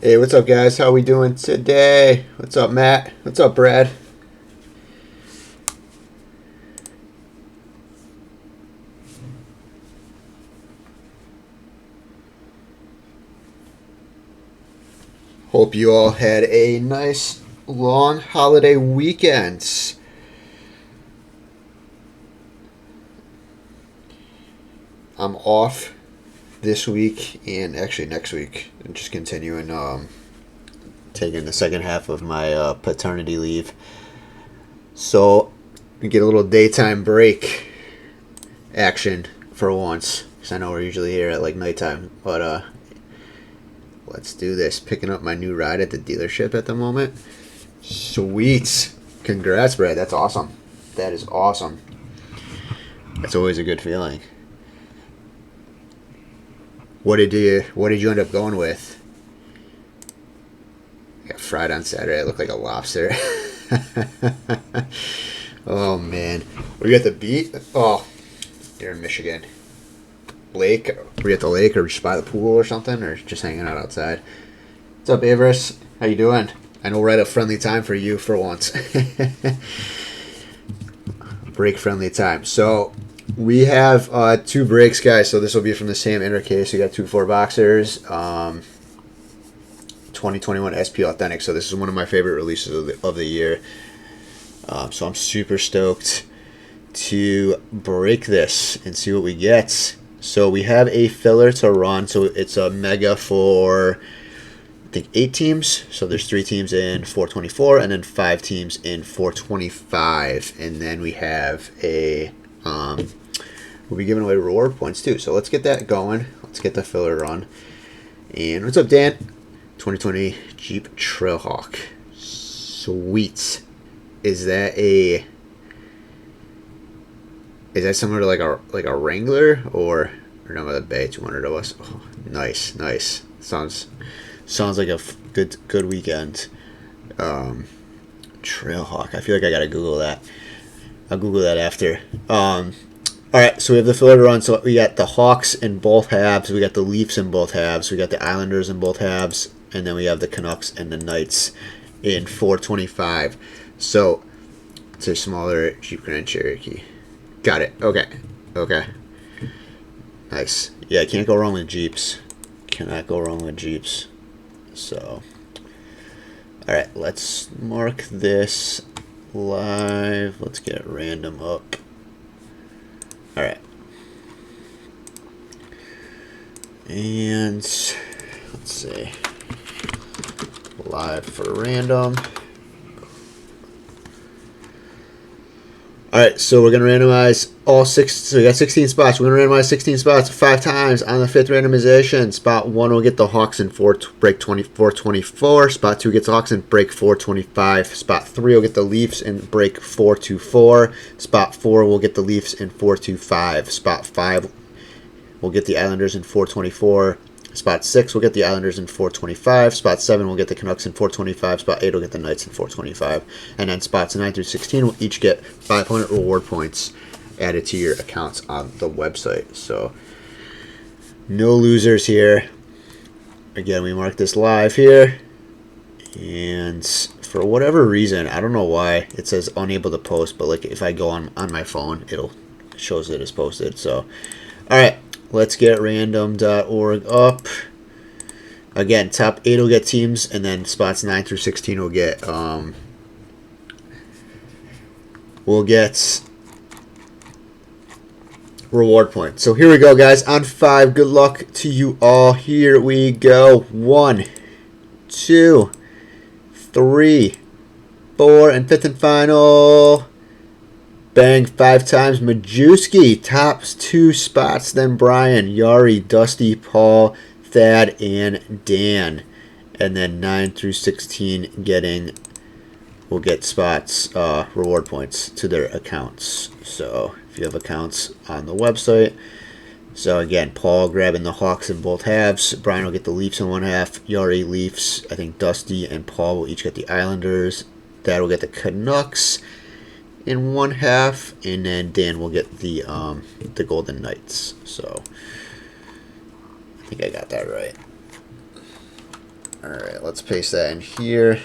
Hey, what's up, guys? How we doing today? What's up, Matt? What's up, Brad? Hope you all had a nice long holiday weekend. I'm off this week and actually next week. I'm just continuing taking the second half of my paternity leave. So we get a little daytime break action for once. Because I know we're usually here at like nighttime. But let's do this. Picking up my new ride at the dealership at the moment. Sweet. Congrats, Brad. That's awesome. That is awesome. That's always a good feeling. What did you end up going with? I got fried on Saturday. I look like a lobster. Oh man. Were you at the beach? Oh, you're in Michigan. Lake? Were you at the lake or just by the pool or something? Or just hanging out outside? What's up, Avarice? How you doing? I know we're at a friendly time for you for once. Break friendly time. So we have two breaks, guys. So this will be from the same inner case. We got 2-4 boxers, 2021 SP Authentic. So this is one of my favorite releases of the year. So I'm super stoked to break this and see what we get. So we have a filler to run. So it's a mega for, I think, 8 teams. So there's 3 teams in 424 and then 5 teams in 425. And then we have a we'll be giving away reward points too. So let's get that going. Let's get the filler run. And what's up, Dan? 2020 Jeep Trailhawk. Sweet. Is that similar to like a Wrangler or no, the Bay 200 of us? Oh, nice. Sounds like a good weekend. Trailhawk. I feel like I gotta Google that. I'll Google that after. All right, so we have the filler to run. So we got the Hawks in both halves. We got the Leafs in both halves. We got the Islanders in both halves. And then we have the Canucks and the Knights in 425. So it's a smaller Jeep Grand Cherokee. Got it. Okay. Nice. Yeah, can't go wrong with Jeeps. Cannot go wrong with Jeeps. So, all right, let's mark this live. Let's get random up. All right. And let's see. Live for random. All right, so we're going to randomize all 6. So we got 16 spots. We're going to randomize 16 spots 5 times on the 5th randomization. Spot 1 will get the Hawks in break 424. Spot 2 gets the Hawks in break 425. Spot 3 will get the Leafs in break 424. Spot 4 will get the Leafs in 425. Spot 5 will get the Islanders in 424. Spot 6 will get the Islanders in 425. Spot 7 will get the Canucks in 425. Spot 8 will get the Knights in 425. And then spots 9 through 16 will each get 500 reward points added to your accounts on the website. So no losers here. Again, we mark this live here. And for whatever reason, I don't know why, it says unable to post. But like if I go on my phone, it shows it as posted. So, all right. Let's get random.org up. Again, top 8 will get teams, and then spots 9 through 16 will get reward points. So here we go, guys. On 5, good luck to you all. Here we go. 1, 2, 3, 4, and 5th and final. Bang, 5 times. Majewski tops 2 spots. Then Brian, Yari, Dusty, Paul, Thad, and Dan. And then 9 through 16 will get spots, reward points to their accounts. So if you have accounts on the website. So again, Paul grabbing the Hawks in both halves. Brian will get the Leafs in one half. Yari, Leafs. I think Dusty and Paul will each get the Islanders. Thad will get the Canucks in one half, and then Dan will get the Golden Knights. So I think I got that right. All right, let's paste that in here.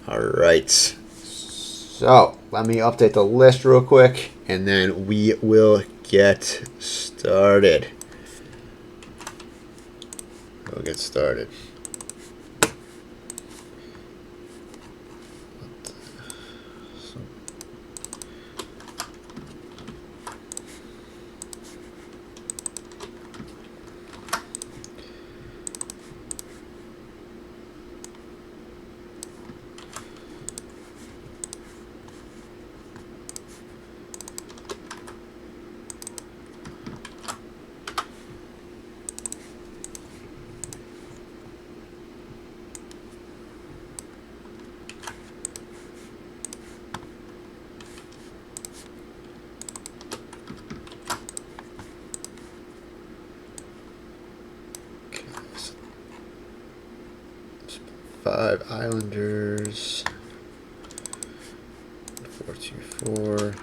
All right. So let me update the list real quick, and then we will get started. We'll get started. Five Islanders, 4-2-4.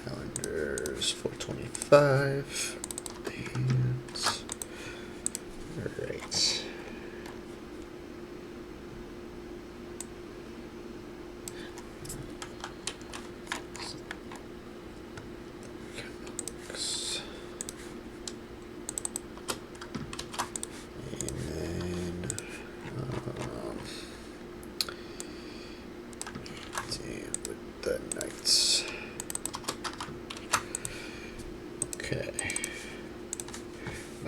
Islanders 425. And all right. The Knights. Okay.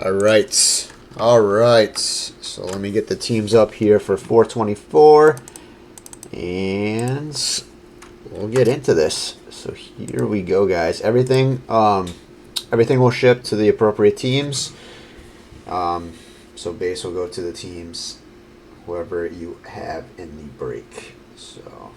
All right. All right. So let me get the teams up here for 424, and we'll get into this. So here we go, guys. Everything will ship to the appropriate teams. So base will go to the teams, whoever you have in the break. So.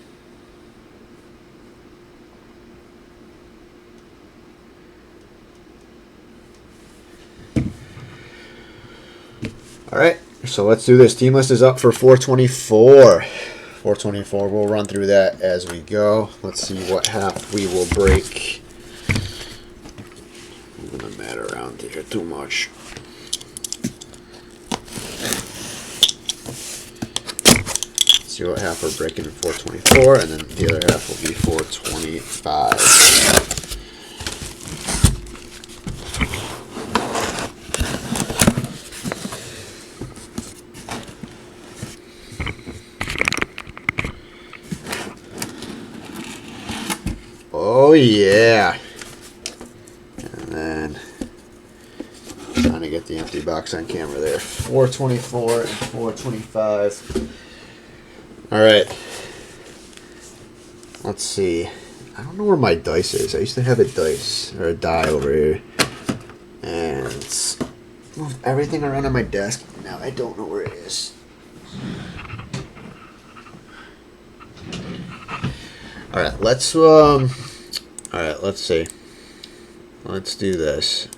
All right, so let's do this. Team list is up for 424. 424, we'll run through that as we go. Let's see what half we will break. I'm going to mat around here too much. See what half we're breaking in 424, and then the other half will be 425. Oh yeah, and then trying to get the empty box on camera there. 424 and 425. All right, let's see. I don't know where my dice is. I used to have a dice or a die over here, and it's moved everything around on my desk. Now I don't know where it is. All right, let's all right, let's see. Let's do this.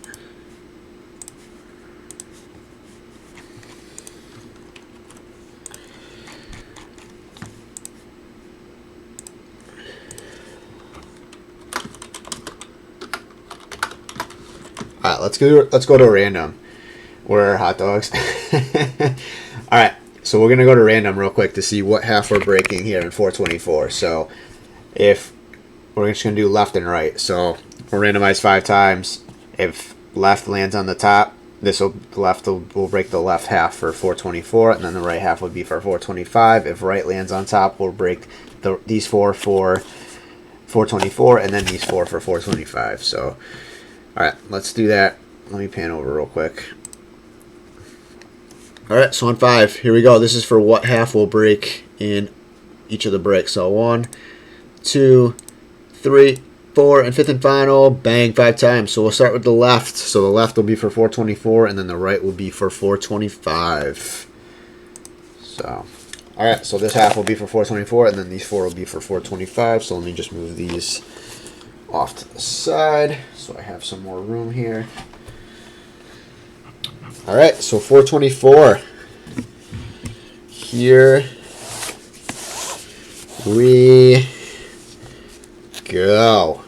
All right, let's go to random. We're hot dogs. All right, so we're gonna go to random real quick to see what half we're breaking here in 424. So if we're just going to do left and right. So we'll randomize 5 times. If left lands on the top, we'll break the left half for 424, and then the right half would be for 425. If right lands on top, we'll break these 4 for 424, and then these 4 for 425. So, all right, let's do that. Let me pan over real quick. All right, so on 5, here we go. This is for what half will break in each of the breaks. So 1, 2, 3, 4, and 5th and final. Bang, 5 times. So we'll start with the left. So the left will be for 424, and then the right will be for 425. So, all right. So this half will be for 424, and then these 4 will be for 425. So let me just move these off to the side so I have some more room here. All right. So 424. here we go.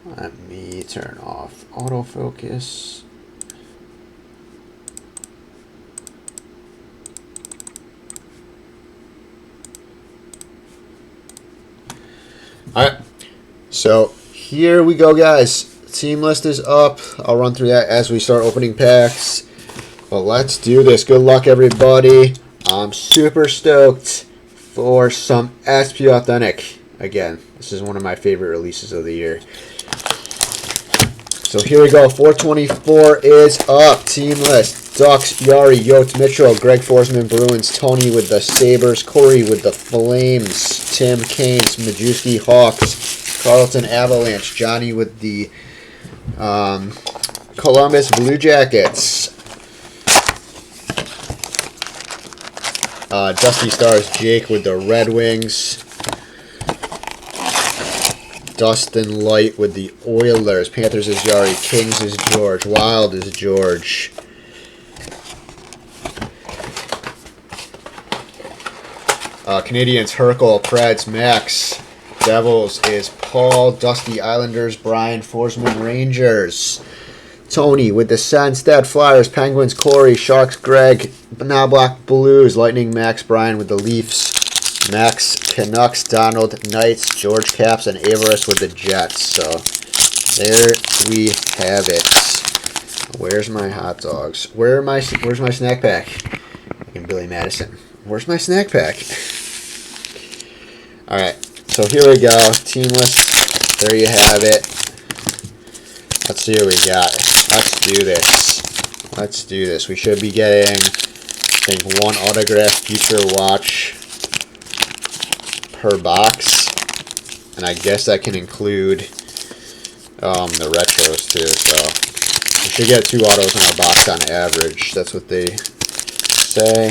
Let me turn off autofocus. Alright, so here we go, guys. Team list is up. I'll run through that as we start opening packs. But let's do this. Good luck, everybody. I'm super stoked for some SP Authentic. Again, this is one of my favorite releases of the year. So here we go. 424 is up. Team list. Ducks, Yari, Yotes, Mitchell, Greg Forsman, Bruins, Tony with the Sabres, Corey with the Flames, Tim, Canes, Majewski, Hawks, Carlton, Avalanche, Johnny with the Columbus Blue Jackets, Dusty Stars, Jake with the Red Wings, Dustin Light with the Oilers, Panthers is Yari, Kings is George, Wild is George. Canadians, Herkel, Preds, Max. Devils is Paul. Dusty Islanders, Brian. Forsman, Rangers. Tony with the Sunstead Flyers, Penguins, Corey. Sharks, Greg. Now Black Blues, Lightning, Max. Brian with the Leafs. Max, Canucks, Donald, Knights, George Caps, and Avarice with the Jets. So there we have it. Where's my hot dogs? Where's my snack pack? Fucking Billy Madison. Where's my snack pack? Alright, so here we go. Team list. There you have it. Let's see what we got. Let's do this. Let's do this. We should be getting, I think, one autographed future watch per box. And I guess that can include the retros too. So we should get 2 autos in a box on average. That's what they say.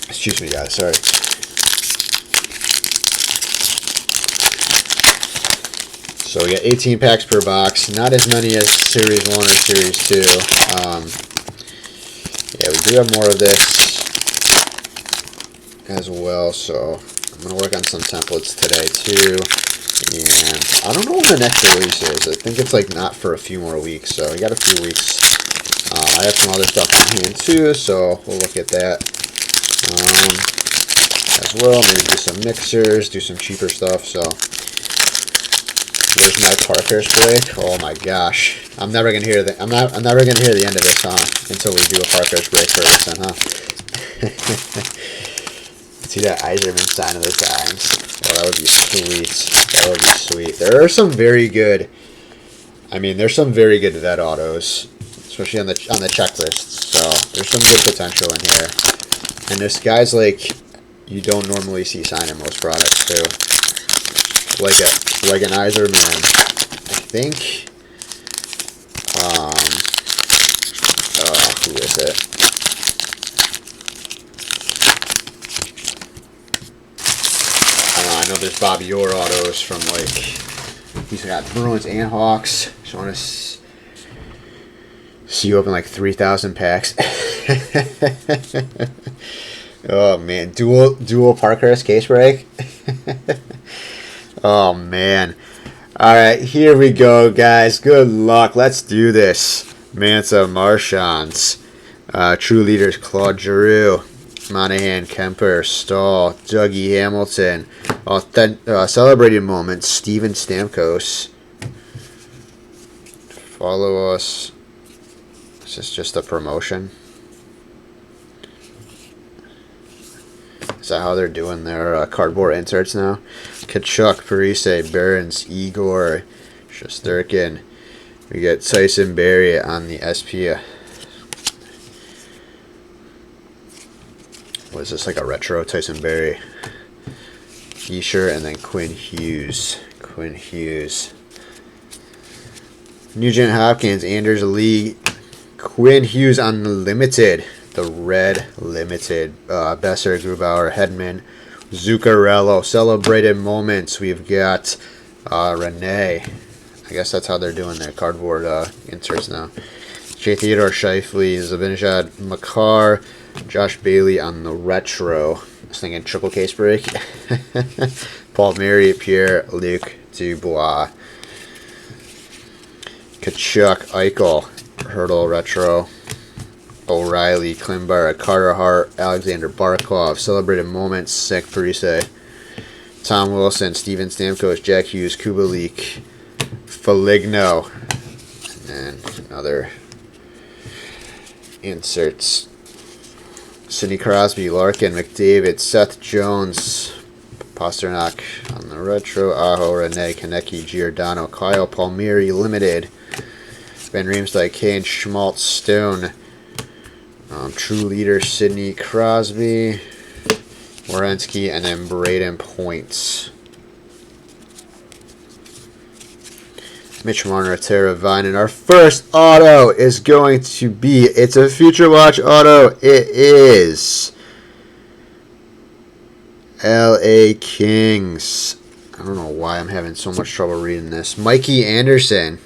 Excuse me, guys. Sorry. So we got 18 packs per box. Not as many as Series 1 or Series 2. Yeah, we do have more of this as well. So I'm going to work on some templates today too. And I don't know when the next release is. I think it's like not for a few more weeks. So we got a few weeks. I have some other stuff on hand too. So we'll look at that. As well, maybe do some mixers, do some cheaper stuff. So where's my Parker's break? Oh my gosh, I'm never gonna hear the I'm never gonna hear the end of this, huh? Until we do a Parker's break first, then, huh? See that Eiserman sign of the times? Oh, that would be sweet. That would be sweet. There are some very good. I mean, there's some very good vet autos, especially on the checklists. So there's some good potential in here. And this guy's like you don't normally see sign in most products too. Like an Eiserman, I think. Who is it? I know there's Bobby Orr autos from like he's got Bruins and Hawks. Just want to see you open like 3,000 packs. Oh man, dual Parkhurst case break. Oh man. Alright, here we go, guys. Good luck. Let's do this. Manta Marchands. True Leaders, Claude Giroux. Monahan, Kemper, Stahl, Dougie Hamilton. Celebrated Moments, Steven Stamkos. Follow us. Is this just a promotion? Is that how they're doing their cardboard inserts now? Kachuk, Parise, Burns, Igor, Shesterkin. We get Tyson Barrie on the SP. What is this, like a retro Tyson Barrie? Escher, and then Quinn Hughes. Nugent Hopkins, Anders Lee, Quinn Hughes on the limited. The red limited. Besser, Grubauer, Hedman, Zuccarello. Celebrated Moments. We've got Renee. I guess that's how they're doing their cardboard inserts now. J. Theodore Shifley, Zibanejad Makar, Josh Bailey on the retro. I was thinking triple case break. Paul Mary, Pierre Luc Dubois. Kachuk, Eichel, Hurdle retro. O'Reilly, Klimbara, Carter Hart, Alexander Barkov, Celebrated Moments, Zach Parise, Tom Wilson, Steven Stamkos, Jack Hughes, Kubalik, Foligno, and then other inserts. Sidney Crosby, Larkin, McDavid, Seth Jones, Pasternak on the retro, Aho, Rene, Konecki, Giordano, Kyle Palmieri, Limited, Ben Riemsdyk, Kane, Schmaltz, Stone, True Leader, Sidney Crosby, Werenski, and then Braden Points. Mitch Marner, Tara Vine, and our first auto is going to be, it's a Future Watch auto. It is LA Kings. I don't know why I'm having so much trouble reading this. Mikey Anderson.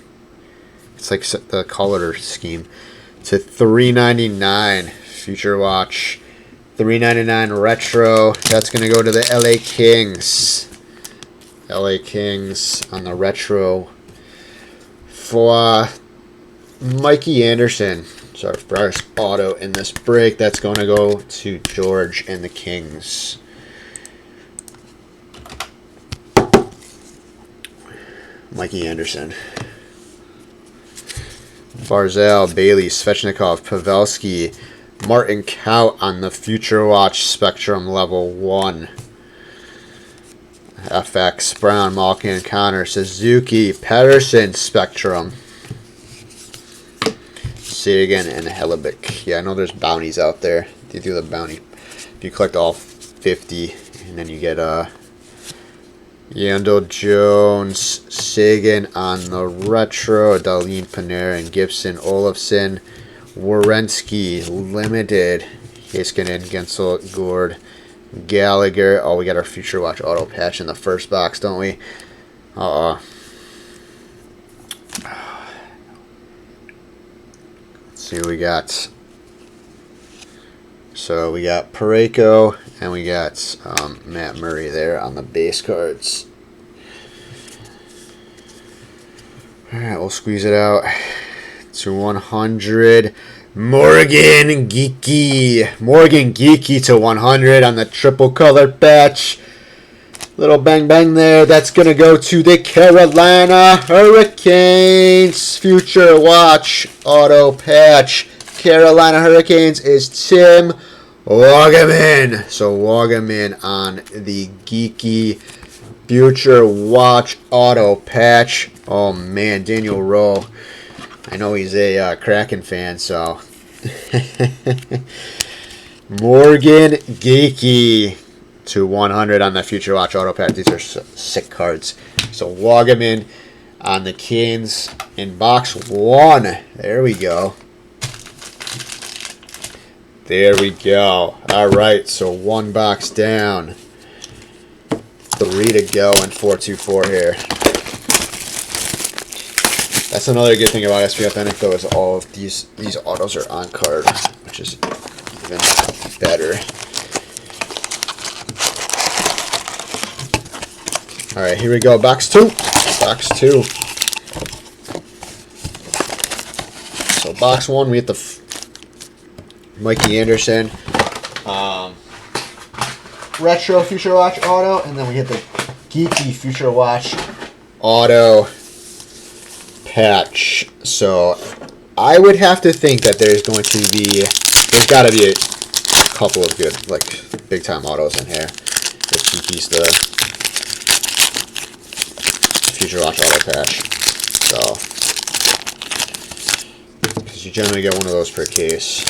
It's like the color scheme. To $3.99 Future Watch. $3.99 retro. That's going to go to the LA Kings. LA Kings on the retro. For Mikey Anderson. It's our first auto in this break. That's going to go to George and the Kings. Mikey Anderson. Barzal, Bailey, Svechnikov, Pavelski, Martin Kaut on the Future Watch Spectrum Level 1. FX, Brown, Malkin, Connor, Suzuki, Pedersen Spectrum. Say it again, and Hellebuck. Yeah, I know there's bounties out there. You do the bounty. If you collect all 50, and then you get Yandel Jones, Sagan on the retro, Darlene Panarin, Gibson, Olofsson, Werenski, Limited, Heiskanen, Gensel, Gord, Gallagher. Oh, we got our Future Watch auto patch in the first box, don't we? Let's see what we got. So we got Parayko, and we got Matt Murray there on the base cards. Alright, we'll squeeze it out to 100. Morgan Geeky to 100 on the triple colored patch. Little bang bang there. That's going to go to the Carolina Hurricanes Future Watch auto patch. Carolina Hurricanes is Tim Wagaman. So Wagaman on the Geeky Future Watch auto patch. Oh man, Daniel Rowe. I know he's a Kraken fan, so. Morgan Geeky to 100 on the Future Watch auto patch. These are sick cards. So Wagaman on the Canes in box 1. There we go. There we go. All right, so one box down. 3 to go in 424 here. That's another good thing about SPF Info is all of these autos are on card, which is even better. All right, here we go. Box 2. Box 2. So box 1, we get the Mikey Anderson retro Future Watch auto, and then we get the Geeky Future Watch auto patch. So I would have to think that there's got to be a couple of good, like, big time autos in here. If Geeky's the Future Watch auto patch. So, because you generally get one of those per case.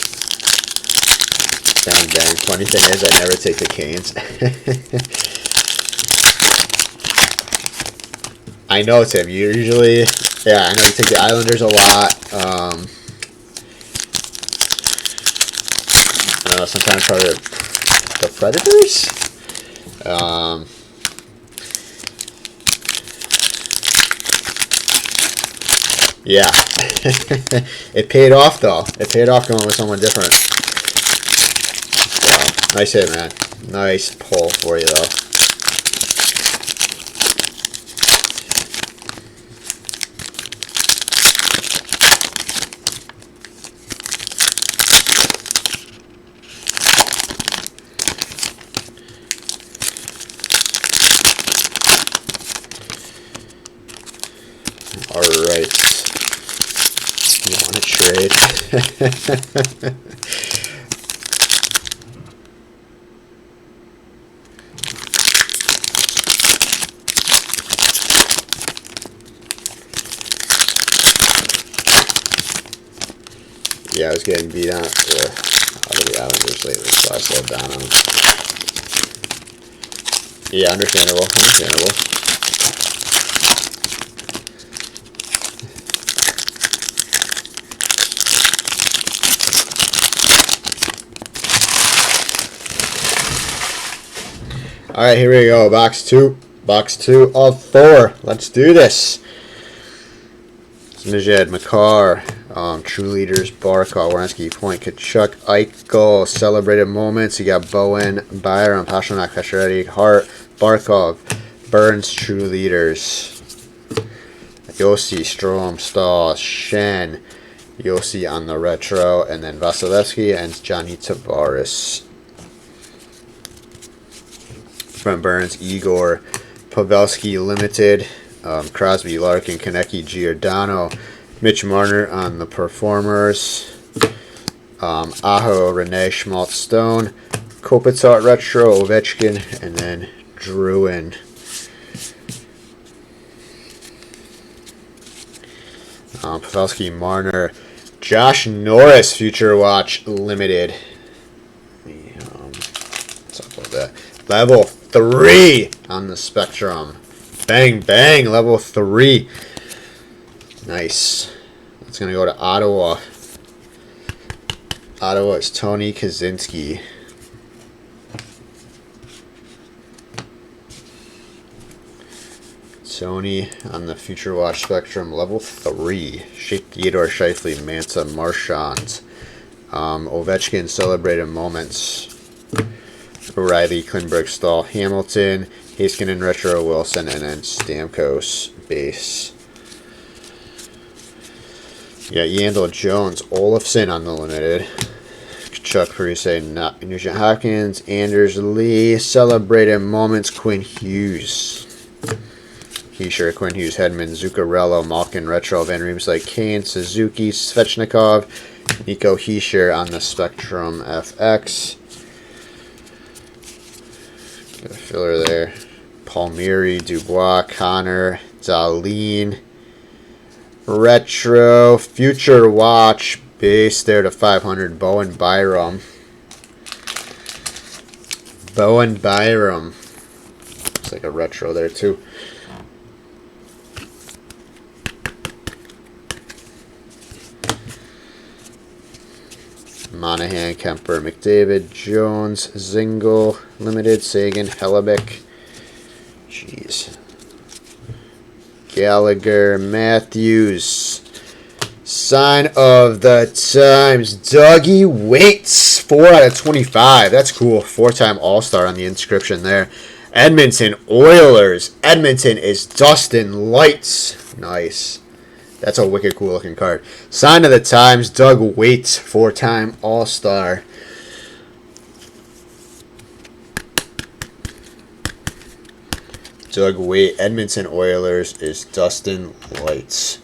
Bang bang. Funny thing is, I never take the Canes. I know, Tim. You usually, yeah, I know you take the Islanders a lot. I don't know, sometimes probably the Predators. Yeah, It paid off though. It paid off going with someone different. So, nice hit, man. Nice pull for you though. All right. You want to trade? Yeah, I was getting beat out out of the Islanders lately, so I slowed down on them. Yeah, understandable. Understandable. All right, here we go. Box 2. Box 2 of 4. Let's do this. Zmijed, Makar, True Leaders, Barkov, Werenski, Point, Kachuk, Eichel, Celebrated Moments. You got Bowen, Byram, Pasternak, Pacioretty, Hart, Barkov, Burns, True Leaders. Yossi, Strom, Stahl, Shen, Yossi on the retro, and then Vasilevsky and Johnny Tavares. From Burns, Igor, Pavelski Limited, Crosby, Larkin, Konecki, Giordano, Mitch Marner on the Performers, Aho, Renee, Schmaltz, Stone, Kopitar Retro, Ovechkin, and then Druin. Pavelski, Marner, Josh Norris, Future Watch Limited. What's up with that? Level 3 on the Spectrum. Bang, bang, level 3. Nice. That's going to go to Ottawa. Ottawa is Tony Kaczynski. Tony on the Future Watch Spectrum, level 3. Theodore, Scheifele, Mansa, Marchand. Ovechkin, Celebrated Moments. O'Reilly, Klinberg, Stahl, Hamilton, Heiskanen, Retro, Wilson, and then Stamkos, base. You got Yandel, Jones, Olafson on the limited. Chuck Parise, Nugent Hopkins, Anders Lee, Celebrated Moments, Quinn Hughes. Heischer, Quinn Hughes, Hedman, Zuccarello, Malkin, Retro, Van Riemsdyk, Kane, Suzuki, Svechnikov, Nico Heischer on the Spectrum FX. Got a filler there. Palmieri, Dubois, Connor, Darlene. Retro, Future Watch, base there to 500. Bowen Byram. Bowen Byram. Looks like a retro there too. Monahan, Kemper, McDavid, Jones, Zingle, Limited, Sagan, Hellebuck. Jeez. Gallagher, Matthews. Sign of the times. Dougie Waits. 4 out of 25. That's cool. 4-time All-Star on the inscription there. Edmonton Oilers. Edmonton is Dustin Lights. Nice. That's a wicked cool looking card. Sign of the times, Doug Waits, 4-time All-Star. Doug Waits, Edmonton Oilers is Dustin Lights.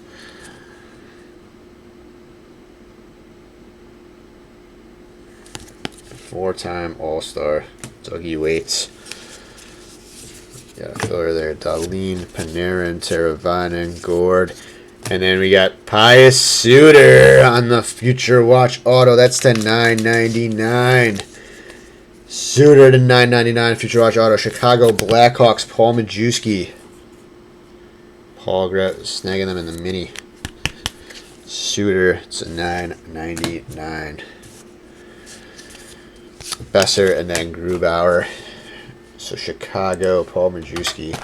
Four-time All-Star, Dougie Waits. Got a filler there, Darlene, Panarin, Teravainen, Gord. And then we got Pius Suter on the Future Watch Auto. That's to $9.99. Suter to $9.99. Future Watch Auto. Chicago Blackhawks. Paul Majewski. Paul snagging them in the mini. Suter to $9.99. Besser and then Grubauer. So Chicago, Paul Majewski.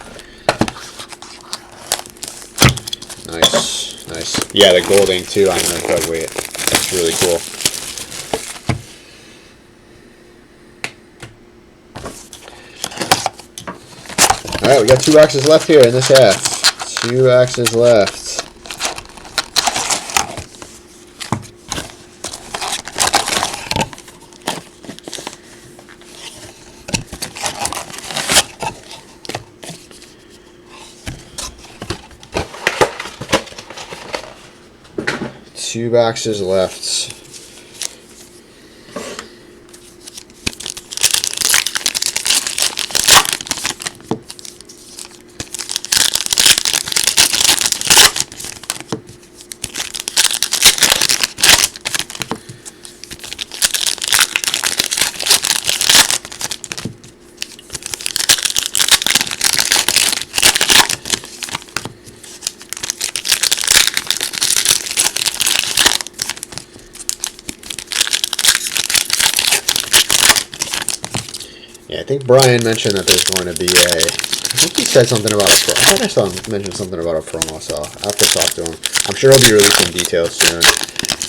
Nice. Nice. Yeah, the gold ink too on the card weight. That's really cool. Alright, we got 2 boxes left here in this half. 2 boxes left. Two boxes left. Yeah, I think Brian mentioned that there's going to be a... I think he said something about a promo. I thought I saw him mention something about a promo, so I'll have to talk to him. I'm sure he'll be releasing details soon.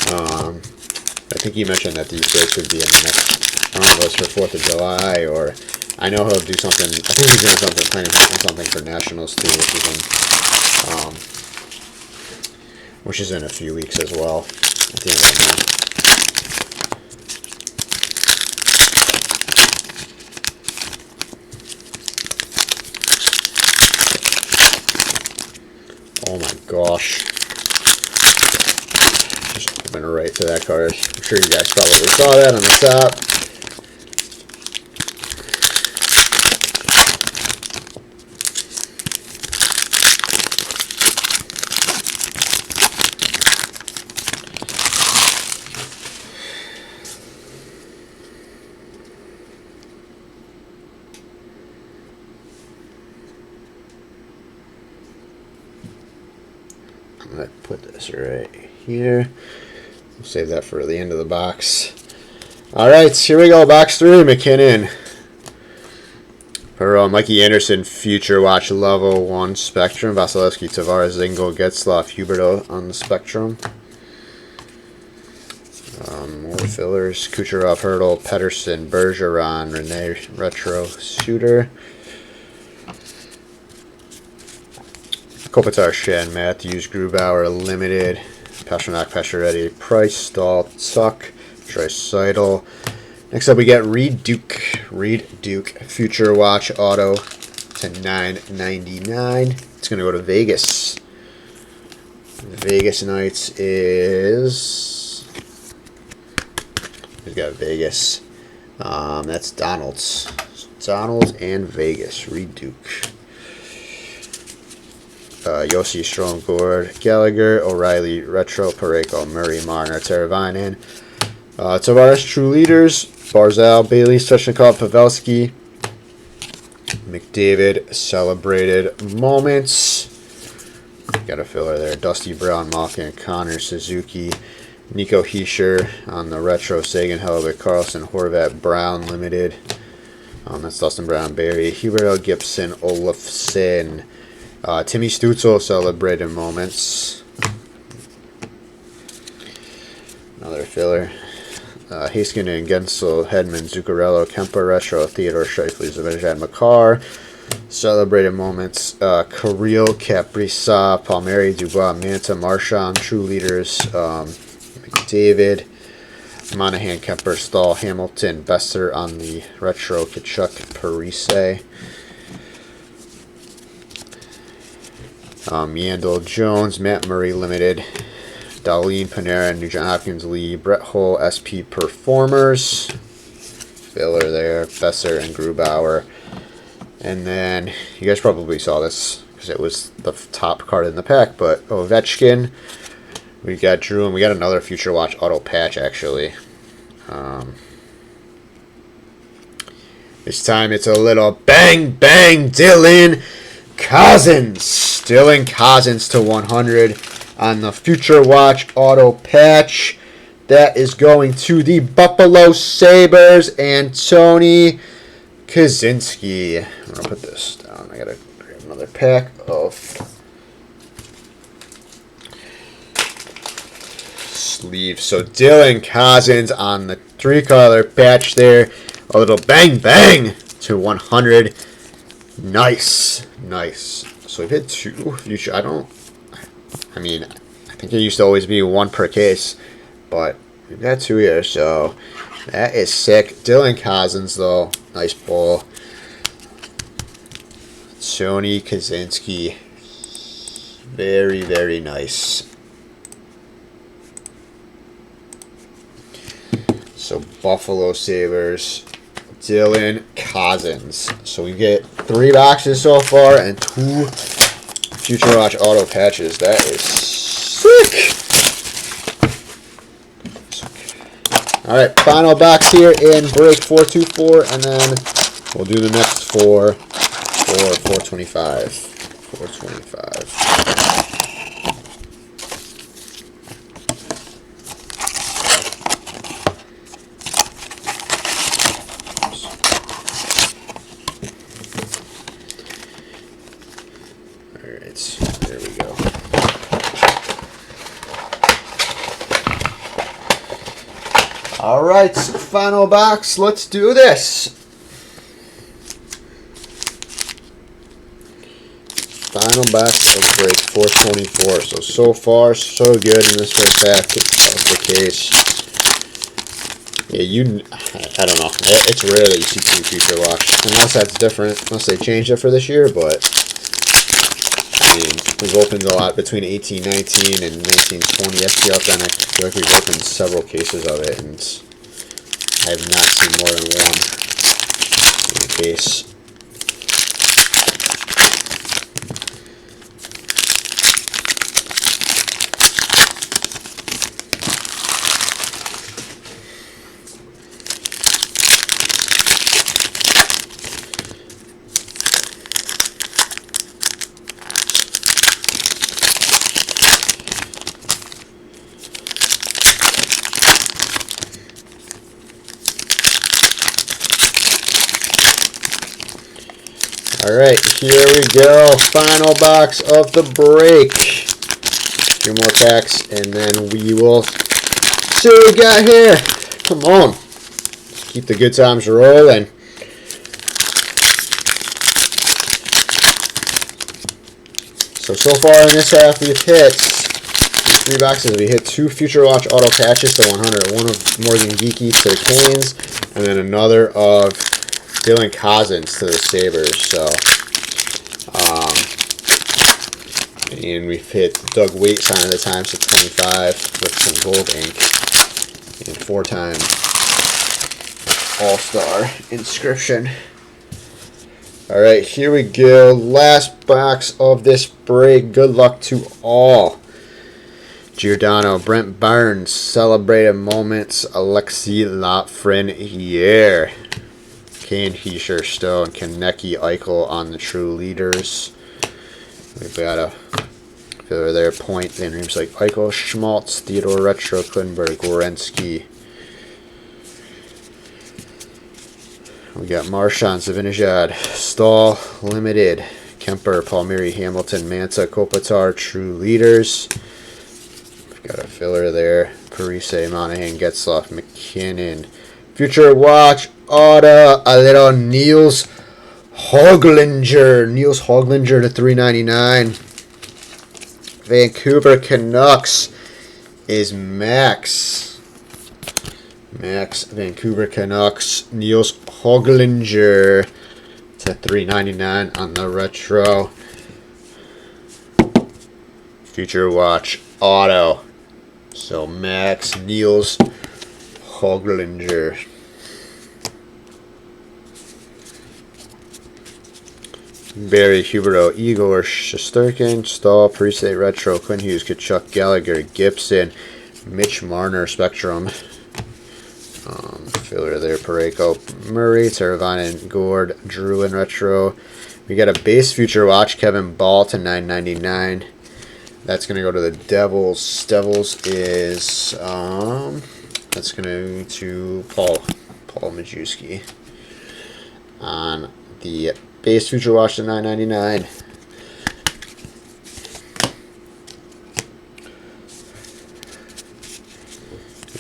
I think he mentioned that these breaks would be in the next... I don't know if it's for 4th of July, or... I know he'll do something... I think he's doing something, planning on something for Nationals, too, which is in a few weeks as well, at the end of the month. Oh my gosh. Just went right to that card. I'm sure you guys probably saw that on the top. I'm going to put this right here. We'll save that for the end of the box. Alright, here we go. Box 3, McKinnon. For Mikey Anderson, Future Watch Level 1 Spectrum. Vasilevsky, Tavares, Zingo, Getzlaf, Huberto on the Spectrum. More fillers. Kucherov, Hurdle, Pedersen, Bergeron, Rene, Retro, Shooter. Kopitar, Shen, Matthews, Grubauer, Limited, Pastrnak, Pacioretty, Price, Stahl, Tuck, Draisaitl. Next up, we got Reed Duke, Future Watch Auto to $9.99. It's going to go to Vegas. Vegas Knights is... We've got Vegas. That's Donald's. Donald's and Vegas. Reed Duke. Yossi, Strong, Gord, Gallagher, O'Reilly, Retro, Pareko, Murray, Marner, Teravainen. Tavares, True Leaders, Barzal, Bailey, Svechnikov, Pavelski, McDavid, Celebrated Moments. Got a filler there. Dusty Brown, Malkin, Connor, Suzuki, Nico Hischier on the Retro, Sagan, Hellebuck, Carlson, Horvat, Brown, Limited. That's Dustin Brown, Barry, Huberto, Gibson, Olafson. Timmy Stutzel, Celebrated Moments. Another filler. Heiskanen, Gensel, Hedman, Zuccarello, Kemper, Retro, Theodore, Scheifele, Zibanejad, Makar. Celebrated Moments. Kirill, Kaprizov, Palmieri, Dubois, Manta, Marchand, True Leaders, McDavid, Monahan, Kemper, Stahl, Hamilton, Besser on the Retro, Kachuk, Parise. Yandel, Jones, Matt Murray, Limited, Darlene, Panarin, Nugent Hopkins, Lee, Brett Hull, SP Performers, filler there, Besser and Grubauer. And then, you guys probably saw this because it was the top card in the pack, but Ovechkin, we got Drew, and we got another Future Watch Auto Patch, actually. This time it's a little bang, bang, Dylan Cousins. Dylan Cousins to 100 on the Future Watch Auto Patch. That is going to the Buffalo Sabres and Tony Kaczynski. I'm going to put this down. I got to grab another pack of sleeve. So Dylan Cousins on the 3-color patch there. A little bang bang to 100. Nice, nice. So we've hit 2 future. I mean, I think it used to always be 1 per case, but we've got 2 here, so that is sick. Dylan Cousins, though, nice pull. Tony Kaczynski, very, very nice. So Buffalo Sabres, Dylan Cousins. So we get 3 boxes so far and 2 Future Watch auto patches. That is sick. All right, final box here in break 424, and then we'll do the next 4 for 425. 425. There we go. All right, final box. Let's do this. Final box of break 424. So far, so good in this first half of the case. Yeah, I don't know. It's rare that you see 2 Future Watch, unless that's different, unless they changed it for this year, but I mean, we've opened a lot between 1819 and 1920 SPL, then I feel like we've opened several cases of it, and I have not seen more than 1 in a case. All right, here we go. Final box of the break. 2 more packs, and then we will see what we got here. Come on. Let's keep the good times rolling. So far in this half, we've hit 3 boxes. We hit 2 Future Watch auto patches to 100. One of Morgan Geeky to the Canes, and then another of Dylan Cousins to the Sabres. So, and we've hit Doug Waite sign of the times to 25 with some gold ink, and 4-time All-Star inscription. All right, here we go. Last box of this break. Good luck to all. Giordano, Brent Barnes, celebrated moments, Alexi Lafreniere. Kane, Heischer, Stone, Konecny, Eichel on the true leaders. We've got a filler there. Point. Names like Eichel, Schmaltz, Theodore Retro, Klinberg, Werenski. We got Marchand, Zibanejad, Stahl, Limited, Kemper, Palmieri, Hamilton, Manta, Kopitar, true leaders. We've got a filler there. Parise, Monahan, Getzlaf, McKinnon. Future Watch auto, a little Niels Höglinger. Niels Höglinger to 399. Vancouver Canucks is Max. Vancouver Canucks. Niels Höglinger to 399 on the retro. Future Watch auto. So Max Niels Höglinger. Barry, Huberto, Igor, Shesterkin, Stahl, Parise, Retro, Quinn Hughes, Kachuk, Gallagher, Gibson, Mitch Marner, Spectrum. Filler there, Pareko, Murray, Teravainen, Gord, Drew and Retro. We got a base Future Watch, Kevin Ball to 999. That's going to go to the Devils. Devils is, that's going to go to Paul Majewski on the base Future Watch to 999.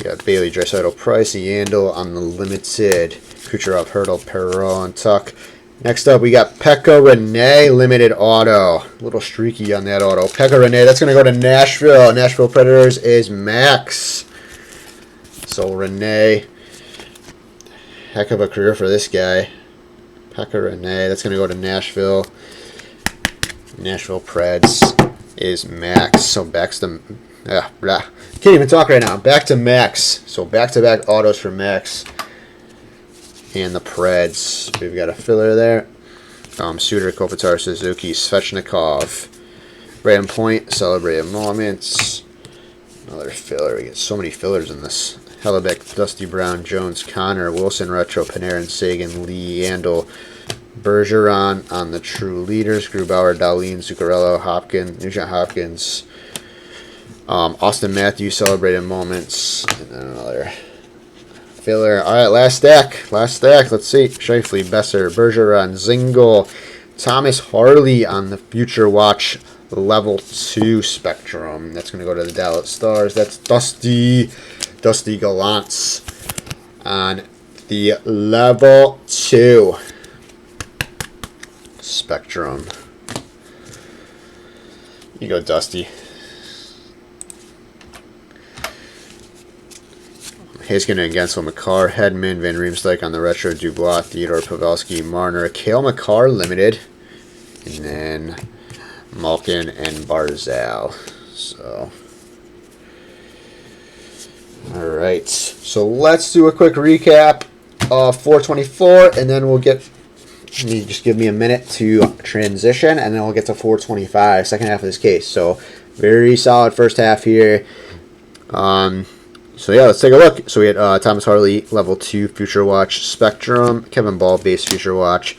We got Bailey, Draisaitl, Price, Yandel on the limited. Kucherov, Hurdle, Perreault, and Tuck. Next up, we got Pekka Rinne, limited auto. A little streaky on that auto. Pekka Rinne, that's going to go to Nashville. Nashville Predators is Max. So Rinne, heck of a career for this guy. Pekka Rinne, that's going to go to Nashville. Nashville Preds is Max. So back to can't even talk right now. Back to Max. So back-to-back autos for Max. And the Preds. We've got a filler there. Suter, Kopitar, Suzuki, Svechnikov. Brayden Point, Celebrated Moments. Another filler. We get so many fillers in this. Hellebuck, Dusty Brown, Jones, Connor, Wilson, Retro, Panarin, Sagan, Lee, Yandel, Bergeron on the True Leaders, Grubauer, Dahlin, Zuccarello, Hopkins, Nugent Hopkins, Austin Matthews, Celebrated Moments, and then another filler. All right, last stack. Let's see. Scheifele, Besser, Bergeron, Zingle, Thomas Harley on the Future Watch Level 2 Spectrum. That's going to go to the Dallas Stars. That's Dusty Gallants on the Level 2 Spectrum. You go, Dusty. Heiskanen against McCarr, Hedman, Van Riemsdyk on the Retro, Dubois, Theodore Pavelski, Marner, Cale Makar limited, and then Malkin and Barzal. So, all right. So let's do a quick recap of 424, and then we'll get. Just give me a minute to transition, and then we'll get to 425, second half of this case. So, very solid first half here. So yeah, let's take a look. So we had Thomas Harley, Level 2 Future Watch Spectrum, Kevin Ball, Base Future Watch,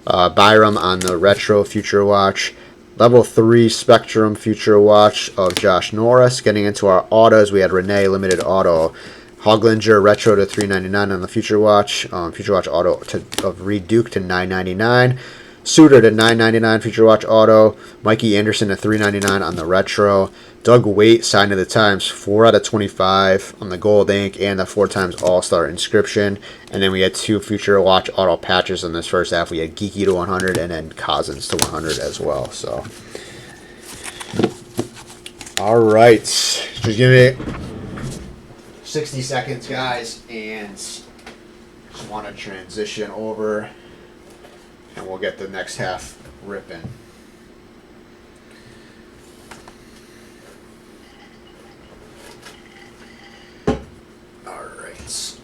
Byram on the Retro Future Watch, Level 3 Spectrum Future Watch of Josh Norris. Getting into our autos, we had Rinne, Limited Auto, Hoglinger, Retro to $3.99 on the Future Watch Auto of Reed Duke to $9.99. Suter to $9.99 Future Watch Auto. Mikey Anderson to $3.99 on the Retro. Doug Waite, Sign of the Times, 4 out of 25 on the Gold Ink and the 4x All-Star Inscription. And then we had 2 Future Watch Auto patches in this first half. We had Geeky to 100 and then Cousins to 100 as well. So, all right. Just give me 60 seconds, guys, and just want to transition over, and we'll get the next half ripping. All right.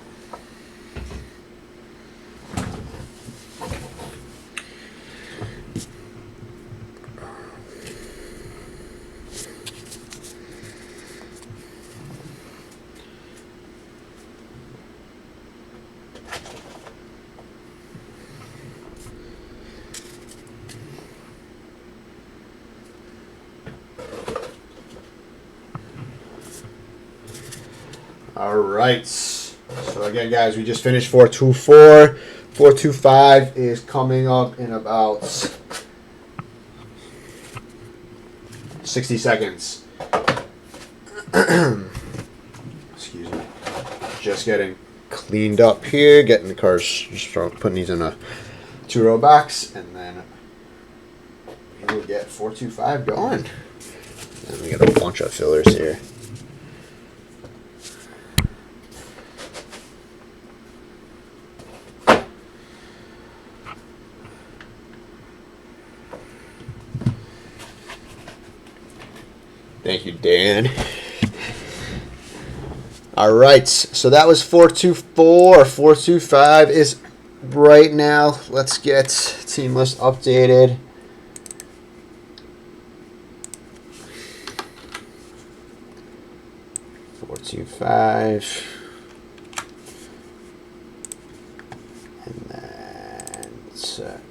All right. So again, guys, we just finished 424. 425 is coming up in about 60 seconds. Excuse me. Just getting cleaned up here, getting the cars, just putting these in a 2-row box, and then we'll get 425 going. And we got a bunch of fillers here. Thank you, Dan. All right, so that was 424. 425 is right now. Let's get team list updated. And then 6.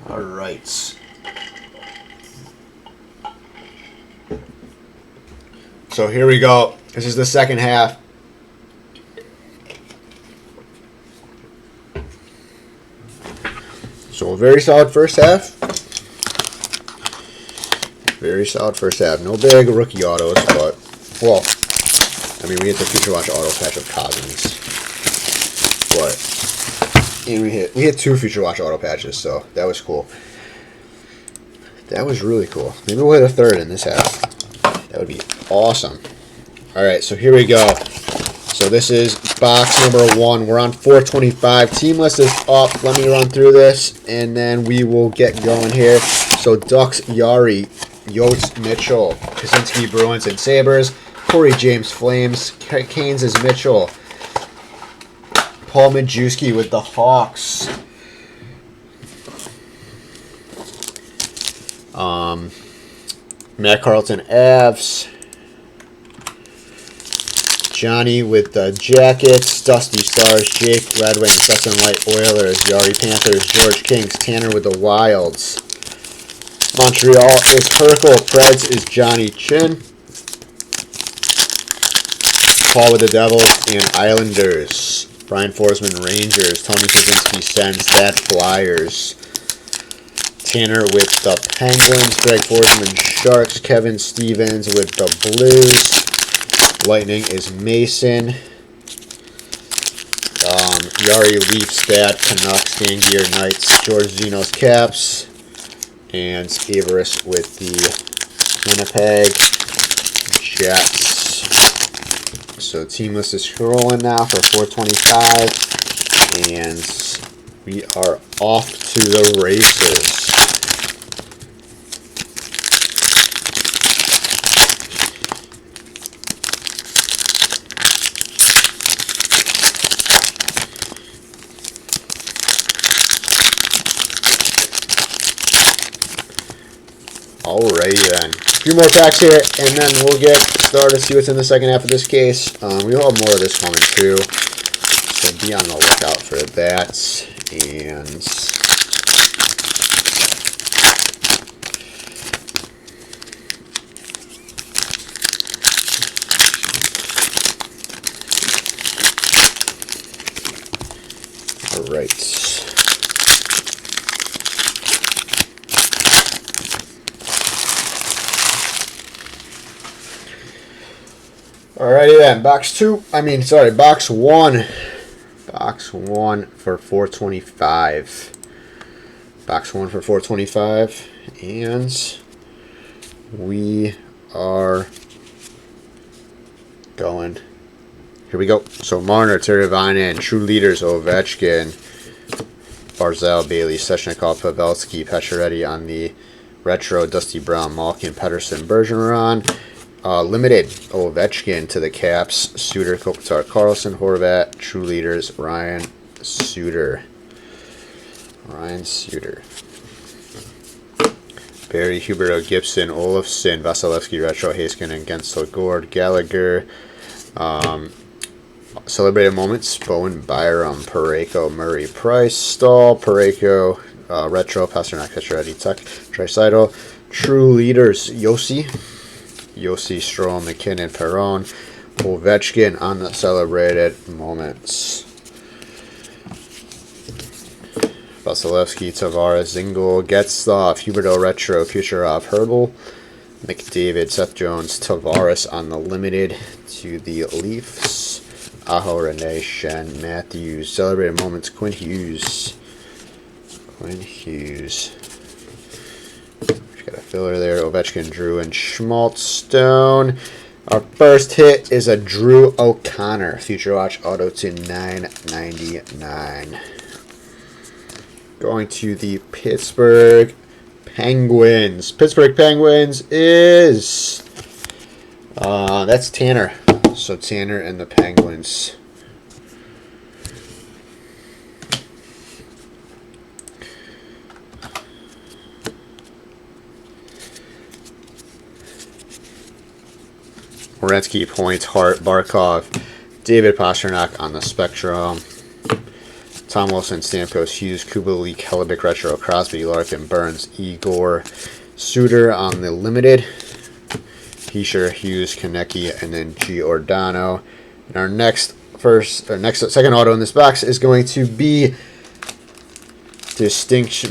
All right. So here we go. This is the second half. So a very solid first half. Very solid first half. No big rookie autos, but, well, I mean, we hit the Future Watch auto patch of Cousins. But, and we hit 2 Future Watch auto patches, so that was cool. That was really cool. Maybe we'll hit a third in this half. That would be awesome. Alright, so here we go. So this is box number 1. We're on 425. Team list is up. Let me run through this, and then we will get going here. So Ducks, Yari, Yotes, Mitchell, Kaczynski, Bruins, and Sabres. Corey James, Flames. Canes is Mitchell. Paul Majewski with the Hawks. Matt Carlton, Avs. Johnny with the Jackets. Dusty Stars. Jake, Red Wings. Dustin Light, Oilers. Yari, Panthers. George, Kings. Tanner with the Wilds. Montreal is Herkel. Preds is Johnny Chin. Paul with the Devils and Islanders. Brian Forsman, Rangers. Tony Kaczynski, Sens. That Flyers. Tanner with the Penguins. Greg Forsman, Sharks. Kevin Stevens with the Blues. Lightning is Mason. Yari, Leafs, Dad, Canucks. Dan Gear, Knights. George Zeno's, Caps. And Averis with the Winnipeg Jets. So team list is scrolling now for 425, and we are off to the races. Alrighty then. A few more packs here, and then we'll get started to see what's in the second half of this case. We'll have more of this coming too, so be on the lookout for that. And alright. Alrighty then, box 1. Box 1 for 425. Box 1 for 425. And we are going. Here we go. So Marner, Teravainen, True Leaders, Ovechkin, Barzal, Bailey, Seshnikov, Pavelski, Pacioretty on the retro, Dusty Brown, Malkin, Pedersen, Bergeron. Limited Ovechkin to the Caps, Suter, Kopitar, Carlson, Horvat, True Leaders, Ryan Suter. Barry, Huberto, Gibson, Olofsson, Vasilevsky, Retro, Haskinen, Gensel, Gord, Gallagher. Celebrated Moments, Bowen, Byram, Parayko, Murray, Price, Stahl, Parayko, Retro, Pasternak, Pacioretty, Tuck, Draisaitl. True Leaders, Yossi, Stroll, McKinnon, Perron, Ovechkin on the Celebrated Moments. Vasilevsky, Tavares, Zingle, Getzlaf, Huberto, Retro, Kucherov, Herbal, McDavid, Seth Jones, Tavares on the Limited to the Leafs. Aho, Rene, Shen, Matthews, Celebrated Moments, Quinn Hughes. Got a filler there. Ovechkin, Drew, and Schmaltz, Stone. Our first hit is a Drew O'Connor. Future Watch Auto to 999. Going to the Pittsburgh Penguins. Pittsburgh Penguins is... that's Tanner. So Tanner and the Penguins. Werenski, Point, Hart, Barkov, David Pasternak on the Spectrum. Tom Wilson, Stamkos, Hughes, Kubalik, Hellebuyck, Retro, Crosby, Larkin, Burns, Igor, Suter on the Limited. Heischer, Hughes, Konecki, and then Giordano. And our second auto in this box is going to be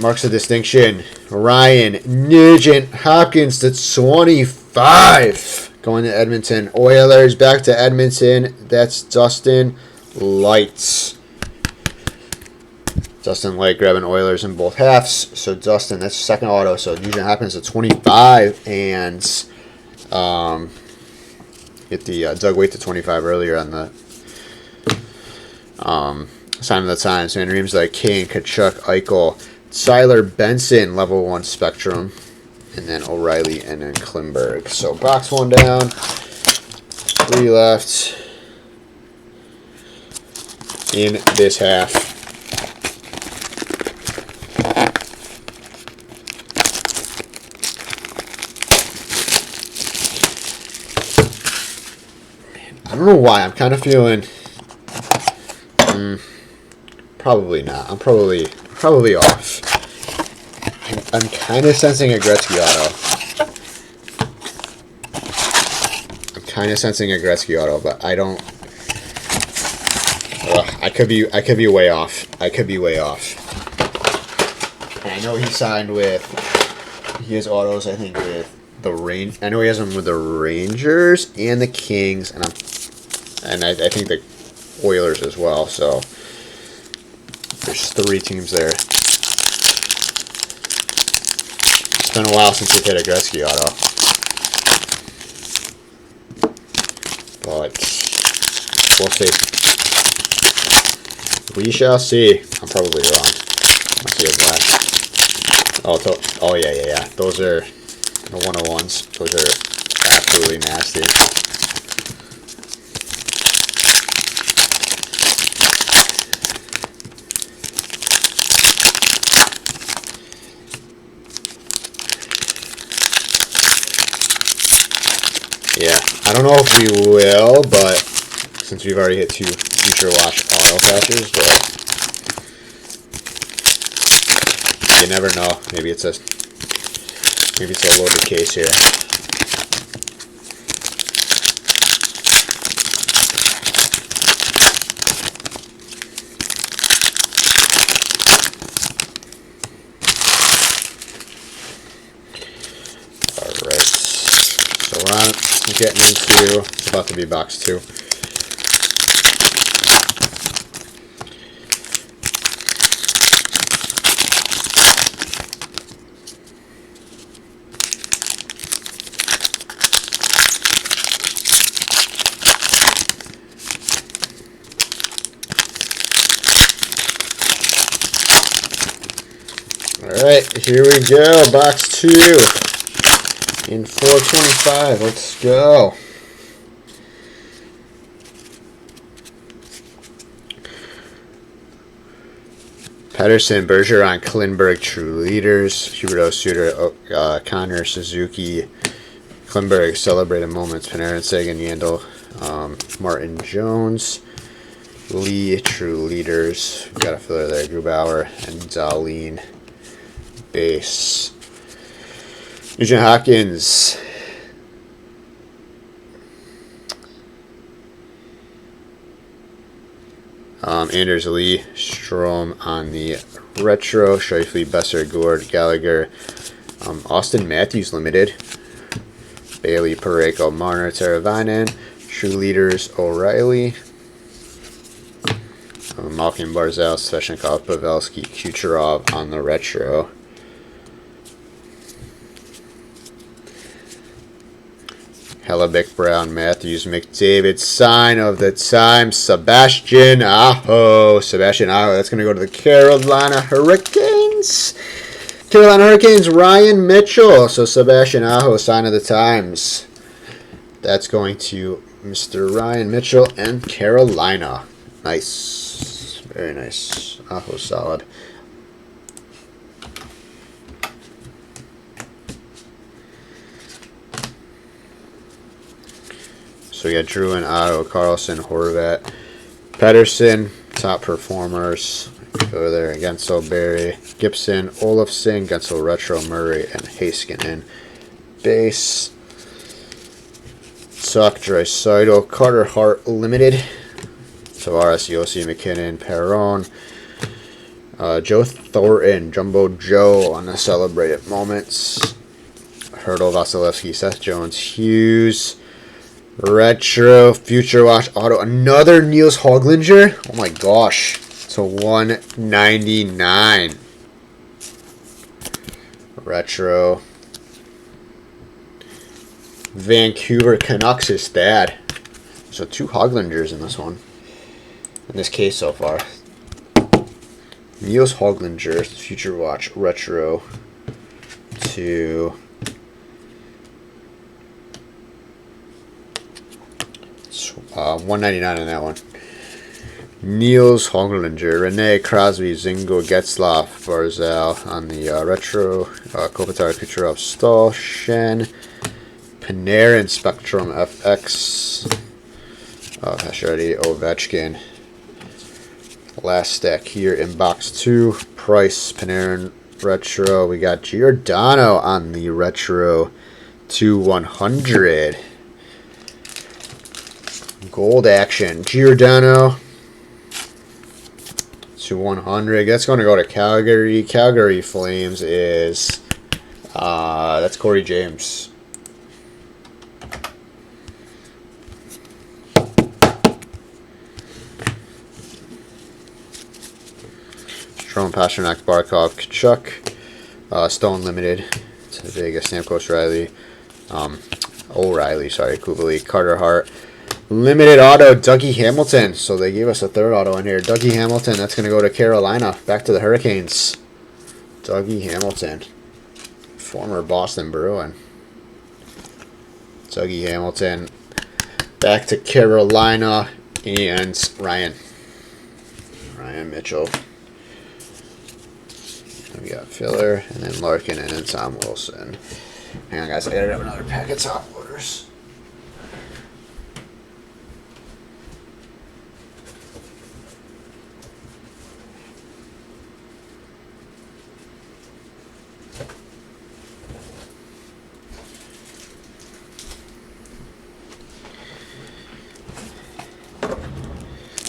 marks of distinction. Ryan Nugent-Hopkins to 25. Going to Edmonton Oilers. Back to Edmonton. That's Dustin Light. Dustin Light grabbing Oilers in both halves. So Dustin, that's second auto. So Nugent-Hopkins to 25. And get the Doug Weight to 25 earlier on the sign of the times. Man, names like Kane, Kachuk, Eichel, Tyler Benson, level 1 Spectrum, and then O'Reilly and then Klimberg. So box 1 down, 3 left in this half. I don't know why. I'm kind of feeling. Probably not. I'm probably off. I'm kind of sensing a Gretzky auto. But I don't. I could be way off. And I know he signed with. He has autos, I think, with the Range. I know he has them with the Rangers and the Kings, and I think the Oilers as well. So there's 3 teams there. It's been a while since we've hit a Gretzky auto, but we'll see. We shall see. I'm probably wrong. I see a black. Oh yeah. Those are the 101s. Those are absolutely nasty. Yeah, I don't know if we will, but since we've already hit 2 Future Watch auto patches, but you never know. Maybe it's a loaded case here. All right, so we're on. Getting into, it's about to be box 2. Alright, here we go, box 2. In 425, let's go. Pedersen, Bergeron, Klimberg, True Leaders, Huberdeau, Suter, Connor, Suzuki, Klimberg, Celebrated Moments, Panarin, Sagan, Yandel, Martin Jones, Lee, True Leaders, we got a filler there, Grubauer, and Dahlin, base. Nugent-Hopkins. Anders Lee, Strome on the retro, Scheifele, Besser, Gourde, Gallagher, Austin Matthews limited, Bailey, Parayko, Marner, Teravainen, True Leaders, O'Reilly, Malkin, Barzal, Svechnikov, Pavelski, Kucherov on the retro. Hellebuck, Brown, Matthews, McDavid, sign of the times, Sebastian Aho. That's going to go to the Carolina Hurricanes. Ryan Mitchell. So Sebastian Aho, sign of the times. That's going to Mr. Ryan Mitchell and Carolina. Nice. Very nice. Aho, solid. So we got Drew and Otto, Carlson, Horvat, Pedersen, top performers. Go there, Gensel, Barry, Gibson, Olofsson, Gensel, Retro, Murray, and Heiskanen. Base. Tuck, Draisaitl, Carter Hart Limited, Tavares, Yossi, McKinnon, Perron, Joe Thornton, Jumbo Joe on the celebrated moments, Hurdle, Vasilevsky, Seth Jones, Hughes, Retro, Future Watch Auto, another Niels Höglinger. Oh my gosh, to 199. Retro. Vancouver Canucks is dad. So 2 Höglingers in this one. In this case so far. Niels Höglinger, Future Watch Retro to 199 on that one. Niels Höglinger, Rene, Crosby, Zingo, Getzlaf, Barzal on the retro. Kopitar, Kucherov, Stahl, Shen, Panarin, Spectrum, FX, Pacioretty, Ovechkin. Last stack here in box 2. Price, Panarin, retro. We got Giordano on the retro to 100. Gold action, Giordano to 100. That's going to go to Calgary. Calgary Flames is that's Corey James. Strom, Pasternak, Barkov, Kachuk, Stone Limited to Vegas, Stamkos, Riley, O'Reilly, sorry, Kubalik, Carter Hart. Limited auto, Dougie Hamilton. So they gave us a third auto in here. Dougie Hamilton, that's going to go to Carolina. Back to the Hurricanes. Dougie Hamilton. Former Boston Bruin. Dougie Hamilton. Back to Carolina. And Ryan Mitchell. We got Filler, and then Larkin, and then Tom Wilson. Hang on, guys. I gotta have another pack of top loaders.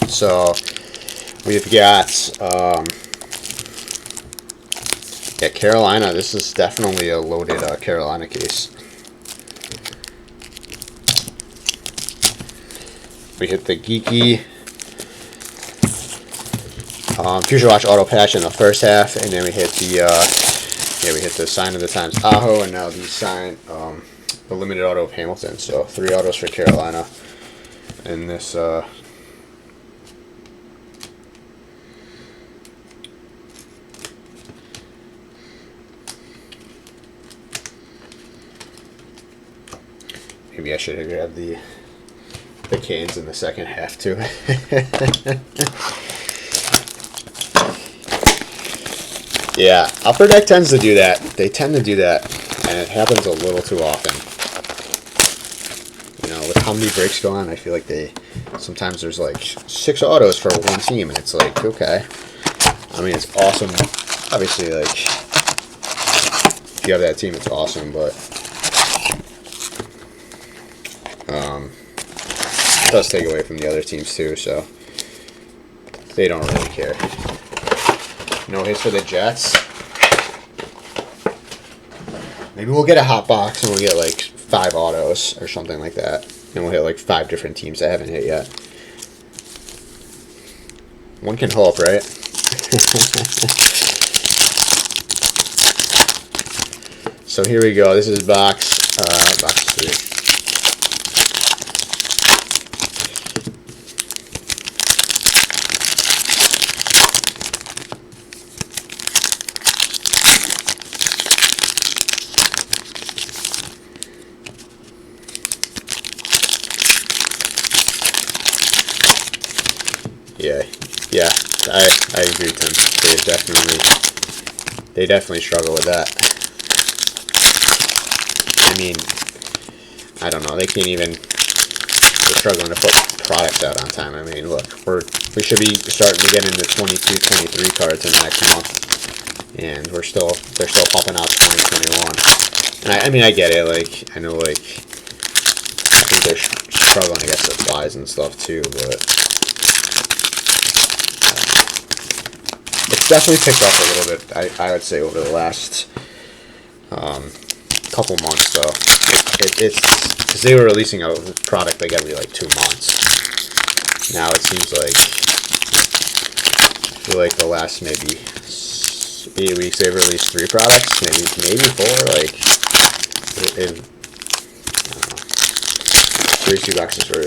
So we've got Carolina. This is definitely a loaded Carolina case. We hit the geeky Future Watch Auto Patch in the first half, and then we hit the we hit the Sign of the Times Aho, and now the sign the limited auto of Hamilton. So 3 autos for Carolina in this. Maybe I should have grabbed the Canes in the second half too. Yeah, Upper Deck tends to do that. They tend to do that, and it happens a little too often. You know, with how many breaks go on, I feel like sometimes there's like 6 autos for one team, and it's like, okay. I mean, it's awesome. Obviously, like, if you have that team, it's awesome, but it does take away from the other teams too, so they don't really care. No hits for the Jets. Maybe we'll get a hot box and we'll get like 5 autos or something like that, and we'll hit like 5 different teams that haven't hit yet. One can hope, right? So here we go. This is box 3. Yeah, I agree, Tim. They definitely struggle with that. I mean, I don't know. They're struggling to put products out on time. I mean, look, we should be starting to get into 22, 23 cards in the next month, and they're still pumping out 2021. And I mean, I get it. Like, I know, like, I think they're struggling to get supplies and stuff too, but it's definitely picked up a little bit. I would say over the last couple months though. It's because they were releasing a product like every like 2 months. Now it seems like I feel like the last maybe 8 weeks they've released 3 products, maybe 4. Like it 32 boxes for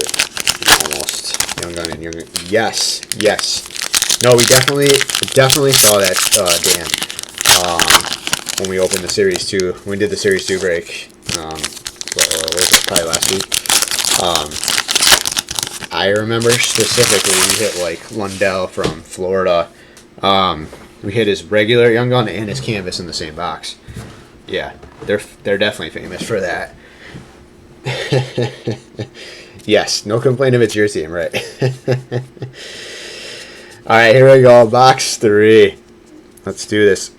almost Young Gun and Young Gun. Yes. No, we definitely saw that, Dan. When we opened the Series 2, when we did the Series 2 break, what was it, probably last week. I remember specifically we hit like Lundell from Florida. We hit his regular Young Gun and his canvas in the same box. Yeah, they're definitely famous for that. Yes, no complaint if it's your team, right? All right, here we go. Box 3. Let's do this.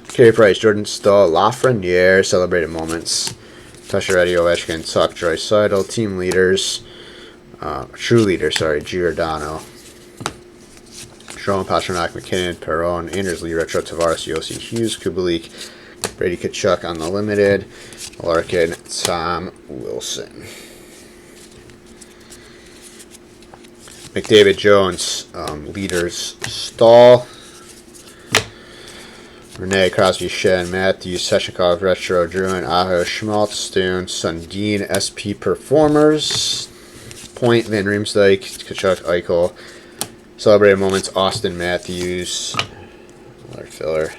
Carey Price, Jordan Stahl, Lafreniere, Celebrated Moments, Pacioretty, Ovechkin, Tuck, Joyce Seidel, Team Leaders, True Leader, sorry, Giordano, Sherman, Pasternak, McKinnon, Perron, Anders Lee, Retro, Tavares, Yossi, Hughes, Kubalik, Brady Tkachuk on the Limited, Larkin, Tom Wilson. McDavid Jones, Leaders, Stahl, Rene, Crosby, Shen, Matthews, Seshikov, Retro, Druin, Aho, Schmaltz, Stone, Sundin, SP Performers, Point, Van Riemsdyk, Tkachuk, Eichel, Celebrated Moments, Austin Matthews, another filler,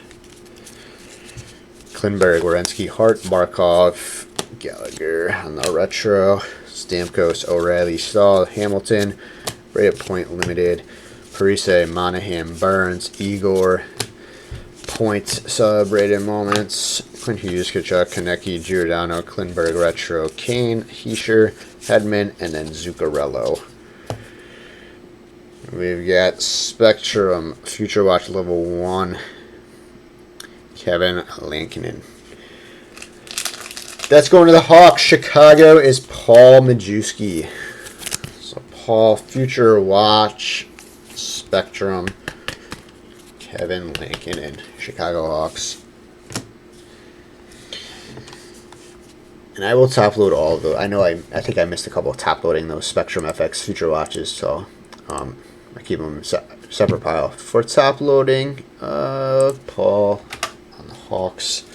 Klinberg, Werenski, Hart, Barkov, Gallagher on the Retro, Stamkos, O'Reilly, Stahl, Hamilton, Brady Point Limited, Parise, Monahan, Burns, Igor, Point, Celebrated Moments, Clint Hughes, Tkachuk, Konecki, Giordano, Klinberg, Retro, Kane, Heischer, Hedman, and then Zuccarello. We've got Spectrum, Future Watch Level 1, Kevin Lankinen. That's going to the Hawks. Chicago is Paul Majewski. So Paul, Future Watch, Spectrum, Kevin Lankinen, Chicago Hawks. And I will top load all of those. I know I think I missed a couple of top loading those Spectrum FX Future Watches, so I keep them separate pile. For top loading, Paul on the Hawks.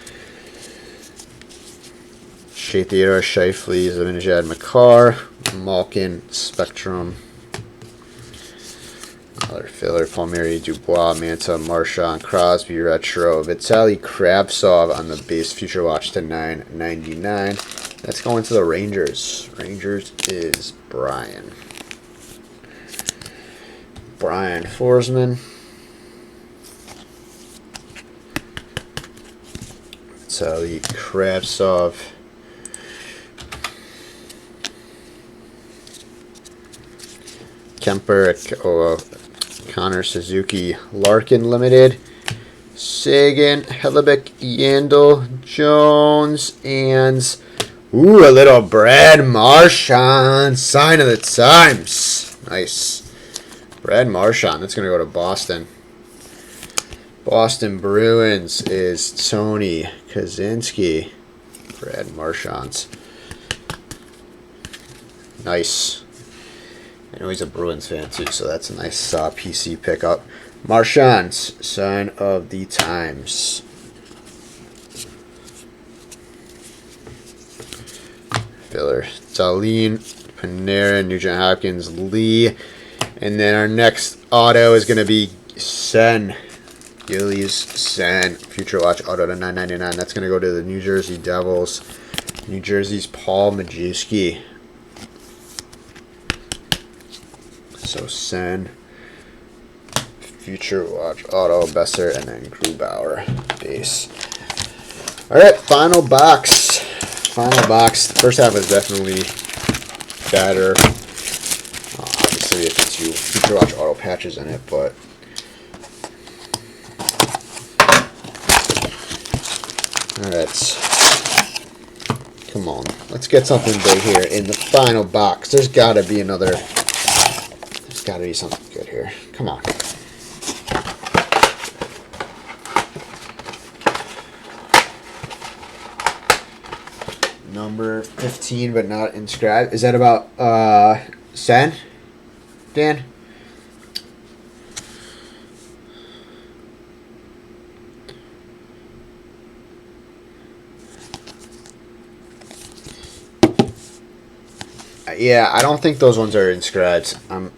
Shea Theodore, Scheifele, Zibanejad, Makar, Malkin, Spectrum. Another filler, Palmieri, Dubois, Manta, Marchand, Crosby, Retro, Vitaly Kravtsov on the base Future Watch to $9.99. That's going to the Rangers. Rangers is Brian Forsman. Vitaly Kravtsov. Kemper, Connor Suzuki, Larkin Limited, Sagan, Hellebuck, Yandel, Jones, and a little Brad Marchand, sign of the times. Nice. Brad Marchand, that's going to go to Boston. Boston Bruins is Tony Kaczynski. Brad Marchand. Nice. I know he's a Bruins fan too, so that's a nice PC pickup. Marchand's sign of the times. Filler. Darlene, Panarin, Nugent Hopkins, Lee. And then our next auto is going to be Sen. Gillies Sen. Future Watch auto to $9.99. That's going to go to the New Jersey Devils. New Jersey's Paul Majewski. So Sen, Future Watch, Auto, Besser, and then Grubauer base. All right, final box. Final box. The first half is definitely better. Obviously, if it's Future Watch Auto patches in it, but all right. Come on. Let's get something big here in the final box. There's got to be another. There's got to be something good here. Come on. Number 15, but not inscribed. Is that about Sen? Dan? Yeah, I don't think those ones are inscribed. I'm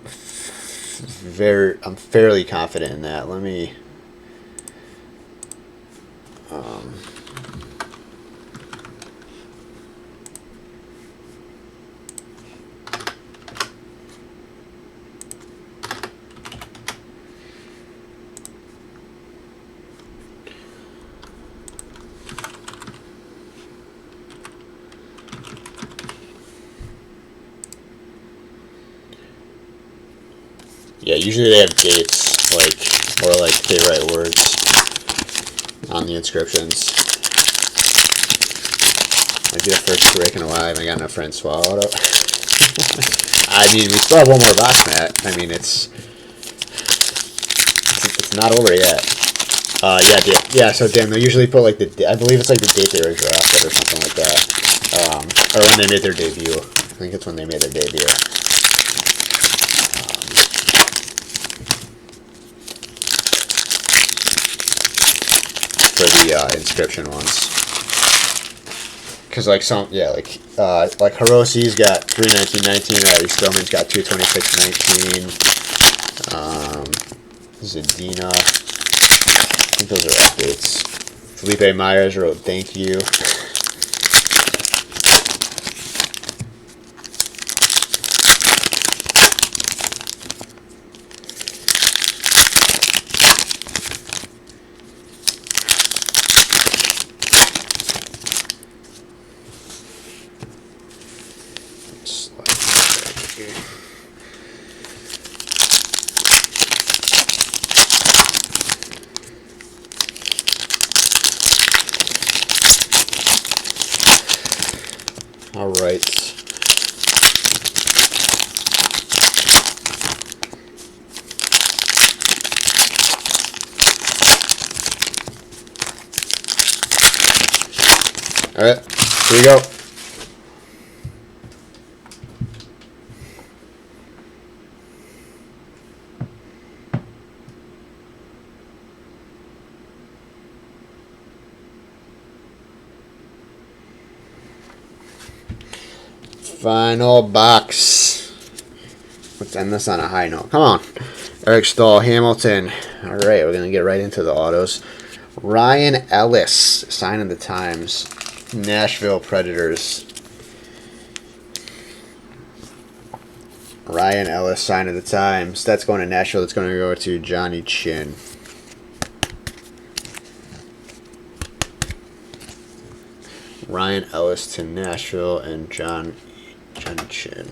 fairly confident in that. Let me. Yeah, usually they have dates, or they write words on the inscriptions. Might be the first break in a while. I haven't gotten a friend swallowed up. I mean, we still have one more box, Matt. I mean, it's not over yet. Yeah. So Dan, they usually put like I believe it's like the date they were drafted or something like that, or when they made their debut. I think it's when they made their debut. For the inscription ones, because like Hiroshi's got 319.19, Stroman's got 226.19, Zadina, I think those are updates. Felipe Myers wrote thank you. All right. All right, here we go. Final box. Let's end this on a high note. Come on. Eric Stahl, Hamilton. All right, we're going to get right into the autos. Ryan Ellis, sign of the times. Nashville Predators. Ryan Ellis, sign of the times. That's going to Nashville. That's going to go to Johnny Chin. Ryan Ellis to Nashville and Johnny Chin.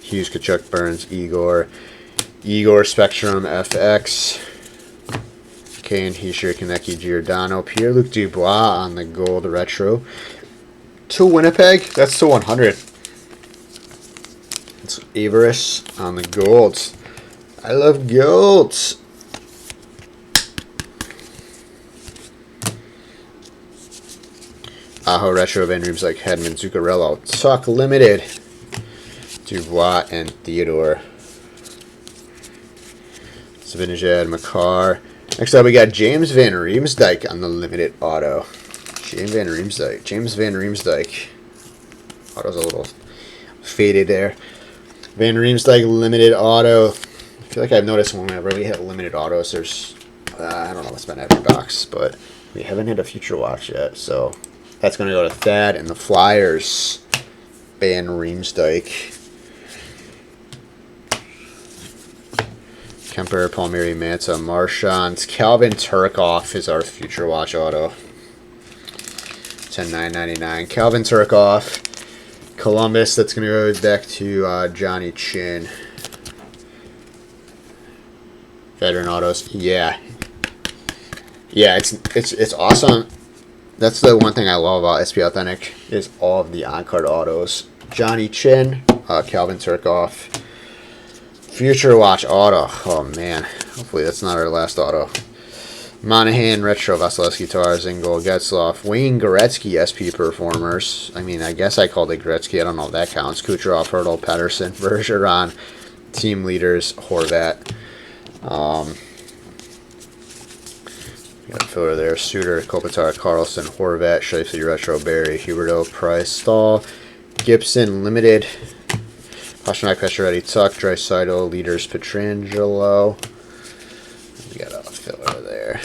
Hughes, Kachuk, Burns, Igor Spectrum, FX. Kane, Hischier, Konecki, Giordano. Pierre-Luc Dubois on the gold retro. To Winnipeg. That's to 100. It's Averis on the golds. I love golds. Aho retro, Van Riemsdyk, Hedman, Zuccarello. Tuck limited. Dubois and Theodore. Zibanejad, Makar. Next up, we got James Van Riemsdyk on the limited auto. James Van Riemsdyk. Auto's a little faded there. Van Riemsdyk limited auto. I feel like I've noticed whenever we hit limited autos, there's I don't know what's been every box, but we haven't hit a future watch yet. So that's going to go to Thad and the Flyers. Van Riemsdyk. Kemper, Palmieri, Manta, Marchands. Calvin Turkoff is our future watch auto. 10/9/99. Calvin Turkoff. Columbus, that's going to go back to Johnny Chin. Veteran autos. Yeah. Yeah, it's awesome. That's the one thing I love about SP Authentic is all of the on-card autos. Johnny Chin, Calvin Turkoff, Future Watch auto. Oh man, hopefully that's not our last auto. Monahan Retro Vasilevsky Tarazingo Getzloff Wayne Gretzky SP Performers. I mean, I guess I called it Gretzky. I don't know if that counts. Kucherov, Hurdle, Pedersen, Bergeron, Team Leaders, Horvat. Got a filler there. Suter, Kopitar, Carlson, Horvat, Scheifele Retro, Barry, Huberto, Price, Stahl, Gibson, Limited, Pasternak, Pacioretty, Tuck, Draisaitl, Leaders, Pietrangelo. We got a filler there.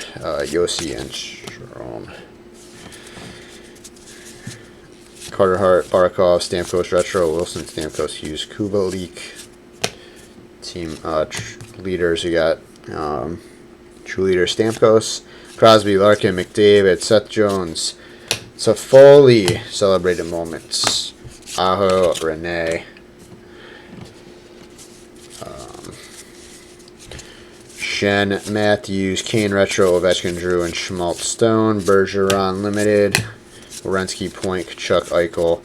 Yossi and Strom. Carter Hart, Barakov, Stamkos Retro, Wilson, Stamkos, Hughes, Kubalik. Team leaders, we got True Leader Stamkos, Crosby, Larkin, McDavid, Seth Jones, Toffoli, Celebrated Moments, Aho, Rene, Shen, Matthews, Kane Retro, Ovechkin, Drew, and Schmaltz Stone, Bergeron Limited, Werenski, Point, Kachuk, Eichel,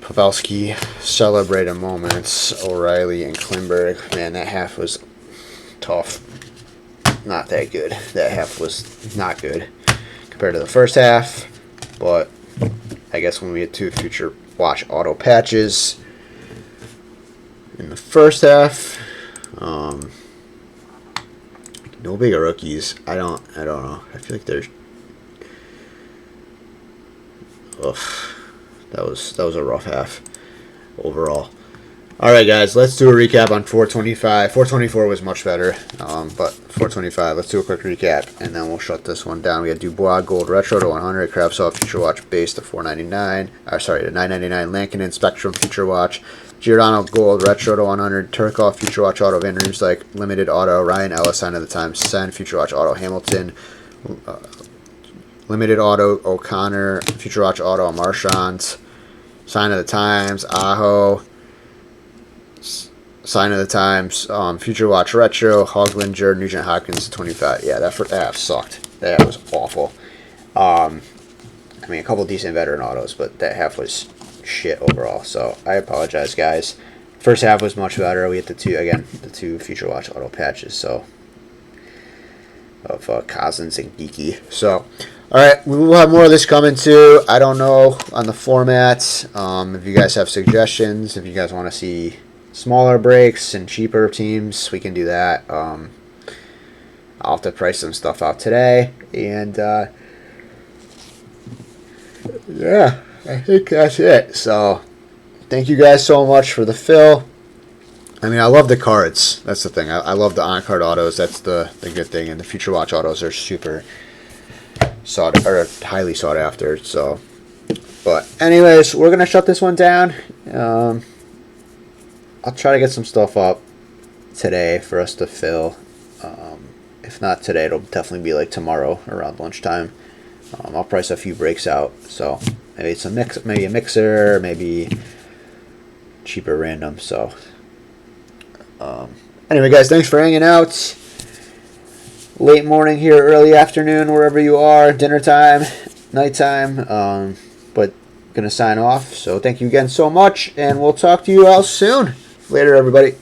Pavelski, Celebrated Moments, O'Reilly, and Klimberg. Man, that half was tough. Not that good. That half was not good compared to the first half. But I guess when we get to Future Watch auto patches in the first half, no big rookies. I don't know. I feel like there's. Ugh. That was a rough half overall. All right, guys, let's do a recap on 425. 424 was much better, but 425, let's do a quick recap, and then we'll shut this one down. We got Dubois Gold Retro to 100, Kravtsov Future Watch Base to 499. To 999. Lankinen Spectrum Future Watch, Giordano Gold Retro to 100, Turkov Future Watch Auto, Van Riemsdyk Limited Auto, Ryan Ellis Sign of the Times, Sen Future Watch Auto, Hamilton. Limited Auto, O'Connor, Future Watch Auto, Marchand, Sign of the Times, Aho, Sign of the Times, Future Watch Retro, Hoglinger, Nugent Hopkins, 25. Yeah, that half sucked. That half was awful. I mean, a couple decent veteran autos, but that half was shit overall. So I apologize, guys. First half was much better. We hit the two Future Watch auto patches. So of Cousins and Geeky. So. All right, we will have more of this coming too. I don't know on the format. If you guys have suggestions, if you guys want to see smaller breaks and cheaper teams, we can do that. I'll have to price some stuff out today. And yeah, I think that's it. So thank you guys so much for the fill. I mean, I love the cards. That's the thing. I love the on-card autos. That's the good thing. And the Future Watch autos are super highly sought after. So, but anyways, we're gonna shut this one down. I'll try to get some stuff up today for us to fill. If not today, it'll definitely be like tomorrow around lunchtime. I'll price a few breaks out. So maybe it's maybe a mixer, maybe cheaper random. So anyway, guys, thanks for hanging out. Late morning here, early afternoon, wherever you are, dinner time, nighttime, but gonna sign off. So thank you again so much, and we'll talk to you all soon. Later, everybody.